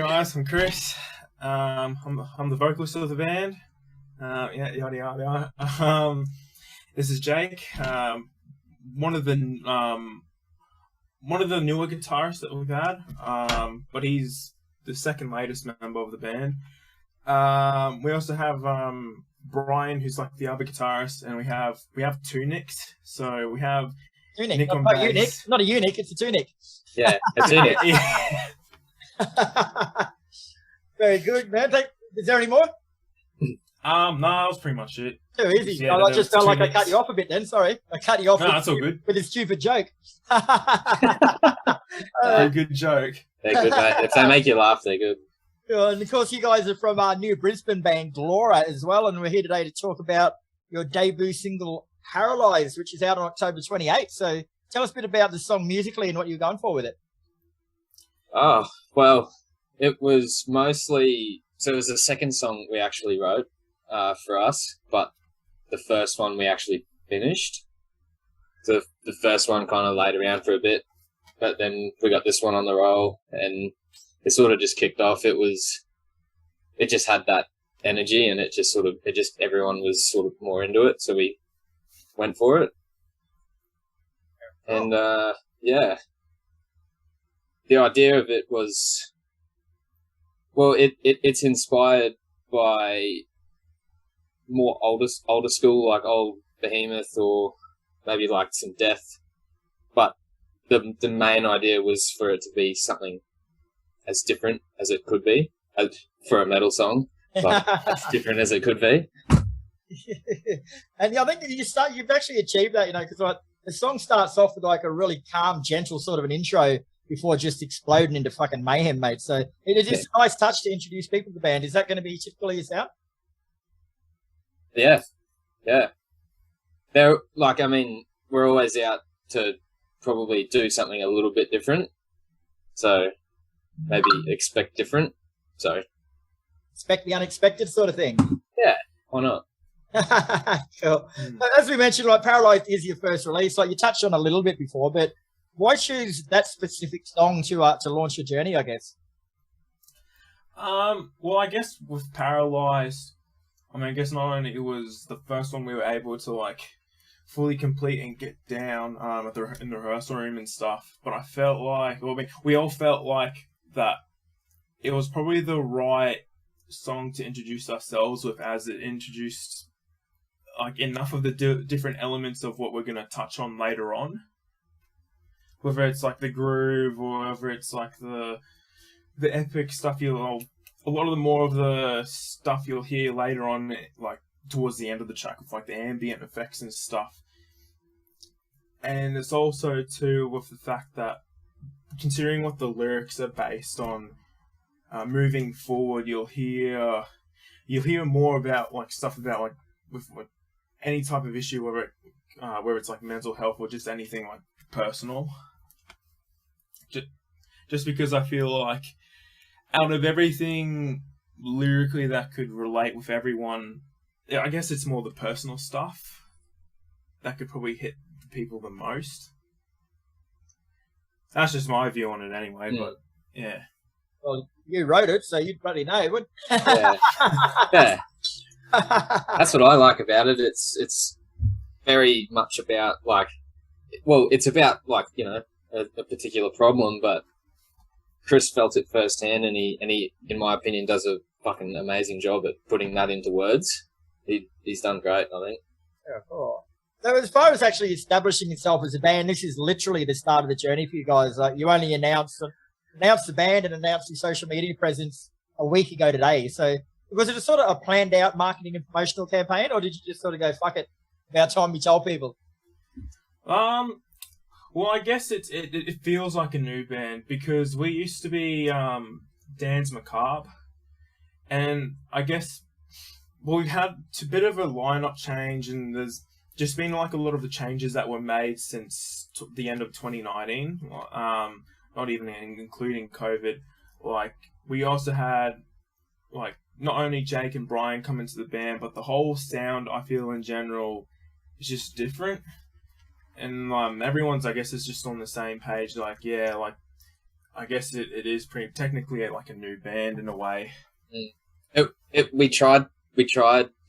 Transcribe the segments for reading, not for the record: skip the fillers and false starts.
guys, I'm Chris. I'm the vocalist of the band. Yada yada yada. This is Jake. One of the newer guitarists that we've had. But he's the second latest member of the band. We also have Brian, who's like the other guitarist, and we have two Nicks. So we have Tunic, Nick on not bass. eunuch, not a eunuch, it's a tunic. Yeah, a tunic. Very good, man. Is there any more? No, that was pretty much it. Too easy. Yeah, I just felt like I Nicks. cut you off a bit then. Sorry. I cut you off No, that's all good. with a stupid joke. Very good joke. They're good, mate. If they make you laugh, they're good. And of course, you guys are from our new Brisbane band, Glora, as well. And we're here today to talk about your debut single, Paralysed, which is out on October 28th. So tell us a bit about the song musically and what you're going for with it. Oh, well, it was mostly... So it was the second song we actually wrote for us, but the first one we actually finished. So the first one kind of laid around for a bit, but then we got this one on the roll, and it sort of just kicked off. It just had that energy, and everyone was sort of more into it, so we went for it. And yeah, the idea of it was, well, it's inspired by more older school, like old Behemoth or maybe like some Death, but the main idea was for it to be something as different as it could be for a metal song, like as different as it could be. And I think you've actually achieved that, because like the song starts off with like a really calm, gentle sort of an intro before just exploding into fucking mayhem, mate. So it is just a nice touch to introduce people to the band. Is that going to be typically your sound? Yeah. They're like, I mean, we're always out to probably do something a little bit different. So maybe expect different. So Expect the unexpected sort of thing. yeah, why not? Cool. As we mentioned, like Paralysed is your first release. Like you touched on a little bit before, but why choose that specific song to launch your journey, I guess? Well, I guess with Paralysed, I guess not only it was the first one we were able to like fully complete and get down in the rehearsal room and stuff, but I felt like, we all felt like that it was probably the right song to introduce ourselves with, as it introduced like enough of the different elements of what we're going to touch on later on. Whether it's like the groove or whether it's like the epic stuff, a lot of the more of the stuff you'll hear later on, like towards the end of the track, with like the ambient effects and stuff. And it's also too with the fact that, considering what the lyrics are based on, moving forward, you'll hear more about like stuff about like with any type of issue, whether it's like mental health or just anything like personal. Just because I feel like out of everything lyrically that could relate with everyone, I guess it's more the personal stuff that could probably hit the people the most. That's just my view on it anyway, but yeah. Well, you wrote it, so you'd bloody know, wouldn't you? Yeah. That's what I like about it. It's very much about like, well, it's about like, a particular problem, but Chris felt it firsthand, and he, in my opinion, does a fucking amazing job at putting that into words. He's done great, I think. Yeah, cool. So as far as actually establishing yourself as a band, this is literally the start of the journey for you guys. Like you only announced the band and announced your social media presence a week ago today. So was it a sort of a planned out marketing and promotional campaign, or did you just sort of go, fuck it, about time we told people? Well, I guess it feels like a new band because we used to be Danse Macabre, and I guess we've had a bit of a lineup change, and there's just been like a lot of the changes that were made since the end of 2019. Not even including COVID. Like we also had like not only Jake and Brian come into the band, but the whole sound I feel in general is just different. And everyone's, I guess, is just on the same page. Like, yeah, like I guess it is pretty technically like a new band in a way. We tried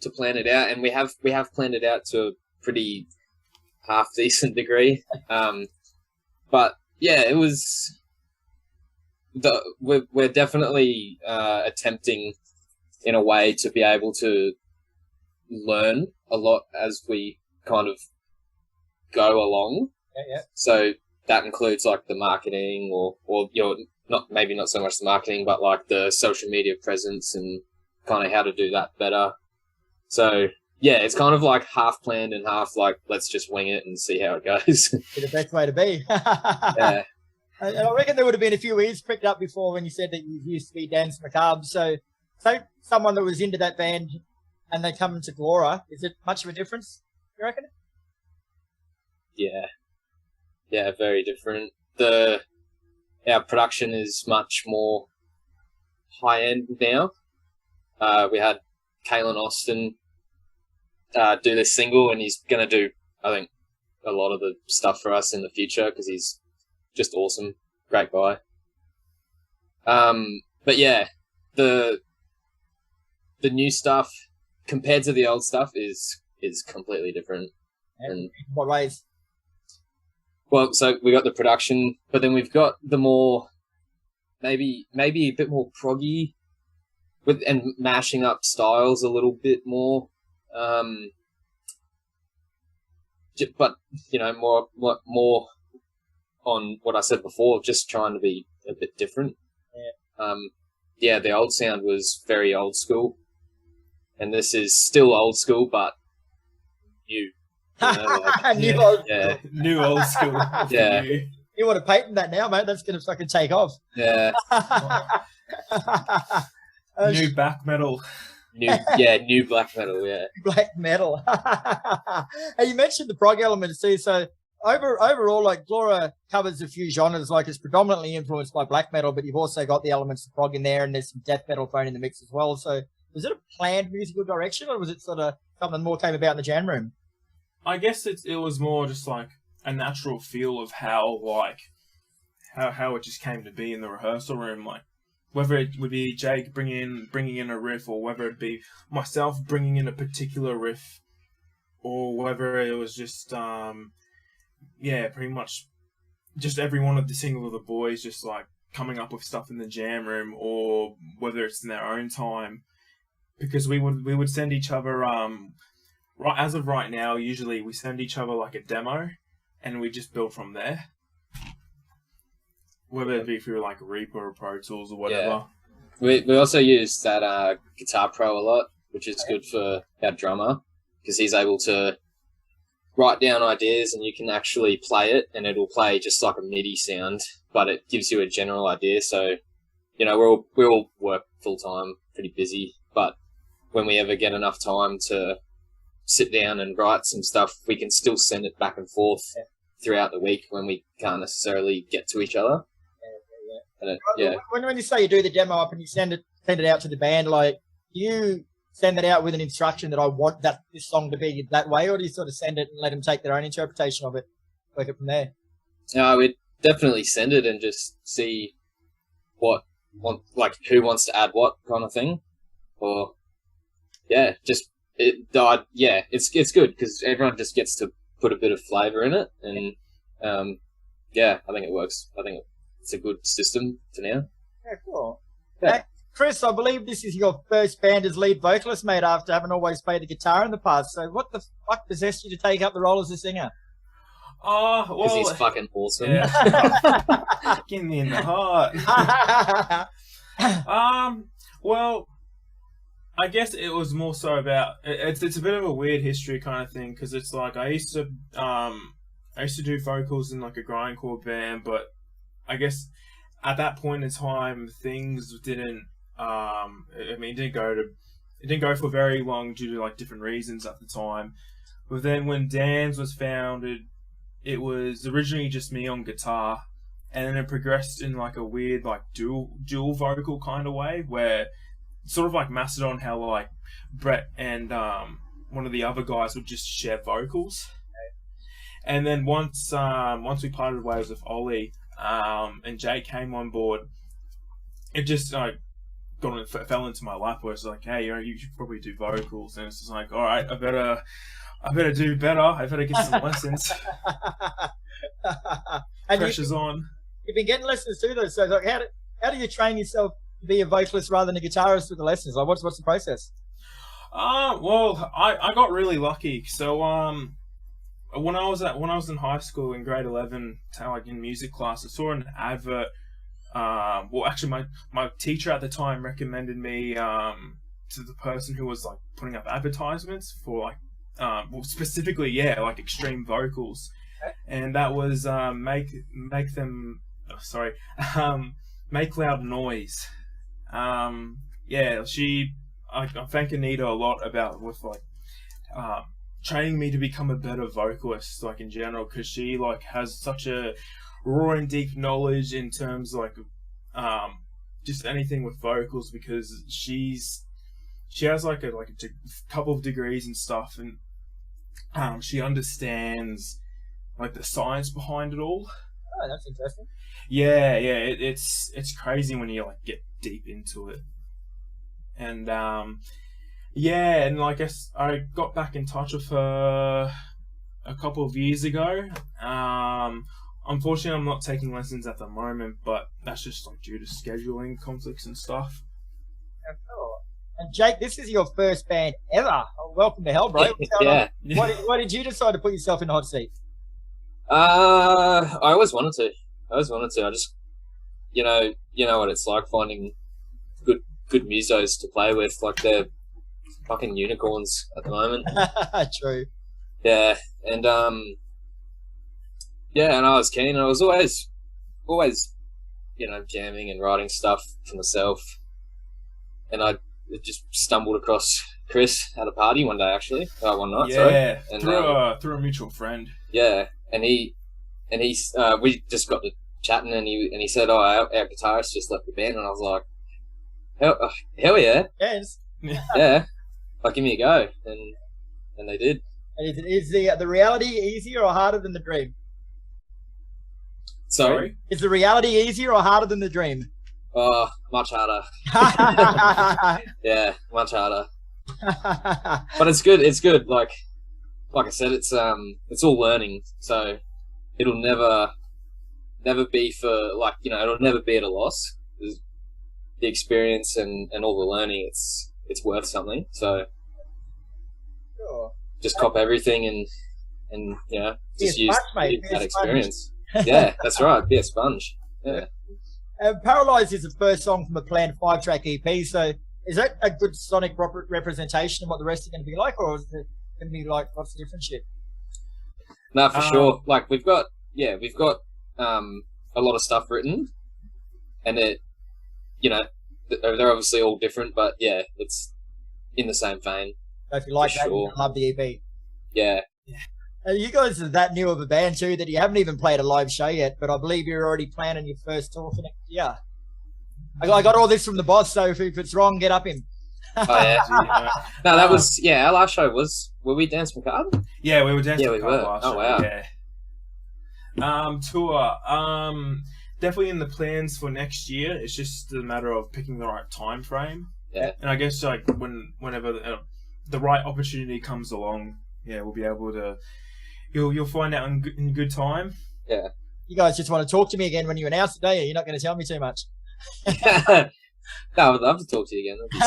to plan it out, and we have planned it out to a pretty half decent degree. But yeah, it was we're definitely attempting in a way to be able to learn a lot as we kind of go along. Yeah. So that includes like the marketing or not so much the marketing, but like the social media presence and kind of how to do that better. So yeah, it's kind of like half planned and half like, let's just wing it and see how it goes. The best way to be. Yeah. And I reckon there would have been a few ears pricked up before when you said that you used to be Danse Macabre. So someone that was into that band and they come into Glora, is it much of a difference, you reckon? Yeah. Yeah, very different. Our production is much more high-end now. We had Kalen Austin do this single, and he's going to do, I think, a lot of the stuff for us in the future because he's just awesome. Great guy. But yeah, the new stuff compared to the old stuff is completely different. And what ways? Well, so we got the production, but then we've got the more maybe a bit more proggy and mashing up styles a little bit more. But more on what I said before, just trying to be a bit different. Yeah. The old sound was very old school, and this is still old school, but new. New old yeah. New old school. Yeah. You want to patent that now, mate? That's going to fucking take off. Yeah. New back metal. New black metal, yeah. Black metal. Hey, you mentioned the prog elements too. So overall, like Glora covers a few genres. Like it's predominantly influenced by black metal, but you've also got the elements of prog in there, and there's some death metal thrown in the mix as well. So was it a planned musical direction, or was it sort of something more came about in the jam room? I guess it was more just like a natural feel of how it just came to be in the rehearsal room, like. Whether it would be Jake bringing in a riff, or whether it be myself bringing in a particular riff, or whether it was just, pretty much just every one of the single of the boys just like coming up with stuff in the jam room, or whether it's in their own time, because we would send each other, right as of right now, usually we send each other like a demo, and we just build from there. Whether it be through like Reaper or Pro Tools or whatever. Yeah. We also use that Guitar Pro a lot, which is good for our drummer because he's able to write down ideas and you can actually play it and it'll play just like a MIDI sound, but it gives you a general idea. So, we all work full time, pretty busy, but when we ever get enough time to sit down and write some stuff, we can still send it back and forth throughout the week when we can't necessarily get to each other. When you say you do the demo up and you send it out to the band, like, do you send that out with an instruction that I want this song to be that way, or do you sort of send it and let them take their own interpretation of it, work it from there? No, we'd definitely send it and just see who wants to add what kind of thing, or it's good because everyone just gets to put a bit of flavour in it, and I think it works. I think it's a good system for now. Yeah, cool. Yeah. Chris, I believe this is your first band as lead vocalist, mate, after having always played the guitar in the past. So what the fuck possessed you to take up the role as a singer? Because he's fucking awesome. Yeah. Give me in the heart. Well, I guess it was more so about it's a bit of a weird history kind of thing because it's like I used to do vocals in like a grindcore band, but I guess at that point in time things didn't it didn't go for very long due to like different reasons at the time. But then when Dan's was founded, it was originally just me on guitar, and then it progressed in like a weird like dual vocal kind of way where sort of like Mastodon, how like Brett and one of the other guys would just share vocals. And then once we parted ways with Ollie, and Jake came on board, it just fell into my lap where it's like, hey, you should probably do vocals, and it's just like, all right, I better do better. I better get some lessons. And Pressure's on. You've been getting lessons too, though. So, like, how do you train yourself to be a vocalist rather than a guitarist with the lessons? Like, what's the process? Well, I got really lucky. So, when I was in high school in grade 11, like in music class, I saw an advert. Well, actually, my teacher at the time recommended me to the person who was like putting up advertisements for like, well, specifically, yeah, like extreme vocals, and that was make loud noise. Yeah, I thank Anita a lot with like training me to become a better vocalist, like in general, because she like has such a raw and deep knowledge in terms like just anything with vocals, because she has like a couple of degrees and stuff, and she understands like the science behind it all. Oh, that's interesting. Yeah, it's crazy when you like get deep into it. And yeah, and like I got back in touch with her a couple of years ago. Unfortunately, I'm not taking lessons at the moment, but that's just like due to scheduling conflicts and stuff. Oh. And Jake, this is your first band ever. Oh, welcome to hell, bro. Yeah. Why did you decide to put yourself in the hot seat? I always wanted to. I just, you know what it's like finding good musos to play with. Like, they're fucking unicorns at the moment. True. Yeah, and yeah, and I was keen. I was always, jamming and writing stuff for myself. And I just stumbled across Chris at a party one day, actually. One night, yeah, sorry. And, through a mutual friend. Yeah, and we just got to chatting, and he said, "Oh, our guitarist just left the band," and I was like, "Hell yeah, yes, yeah, like give me a go," and they did. Is the reality easier or harder than the dream? Sorry? Is the reality easier or harder than the dream? Oh, much harder. Yeah, much harder. But it's good. It's good. Like I said, it's all learning. So it'll never be it'll never be at a loss. The experience and all the learning, it's worth something. So sure. Just cop everything and just use that experience. Yeah, that's right. Be a sponge. Yeah. Paralysed is the first song from a planned 5-track EP. So is that a good sonic representation of what the rest are going to be like, or is it going to be like what's the different shit? No, for sure. Like we've got a lot of stuff written, and they're obviously all different, but yeah, it's in the same vein. So if you like that, you'll love the EP. Yeah. You guys are that new of a band too that you haven't even played a live show yet, but I believe you're already planning your first tour for next year. I got all this from the boss, so if it's wrong, get up him. Oh yeah. No, that was our last show were we Danse Macabre? Yeah, we were Danse Macabre were. last show. Wow. Yeah. Tour. Definitely in the plans for next year. It's just a matter of picking the right time frame. Yeah. And I guess like whenever the right opportunity comes along, yeah, we'll be able to. You'll find out in good time. Yeah. You guys just want to talk to me again when you announce it, don't you? You're not going to tell me too much. No, I would love to talk to you again. That'd be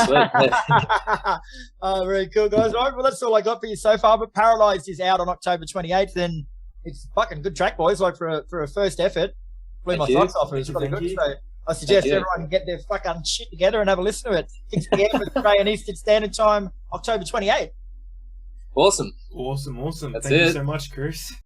sweet. Very cool, guys. All right, well, that's all I got for you so far. But Paralysed is out on October 28th, and it's a fucking good track, boys. Like for a first effort, blew my socks off. It was really good. So I suggest everyone get their fucking shit together and have a listen to it. 6 p.m. Australian Eastern Standard Time, October 28th. Awesome. Thank That's you it. so much, Chris.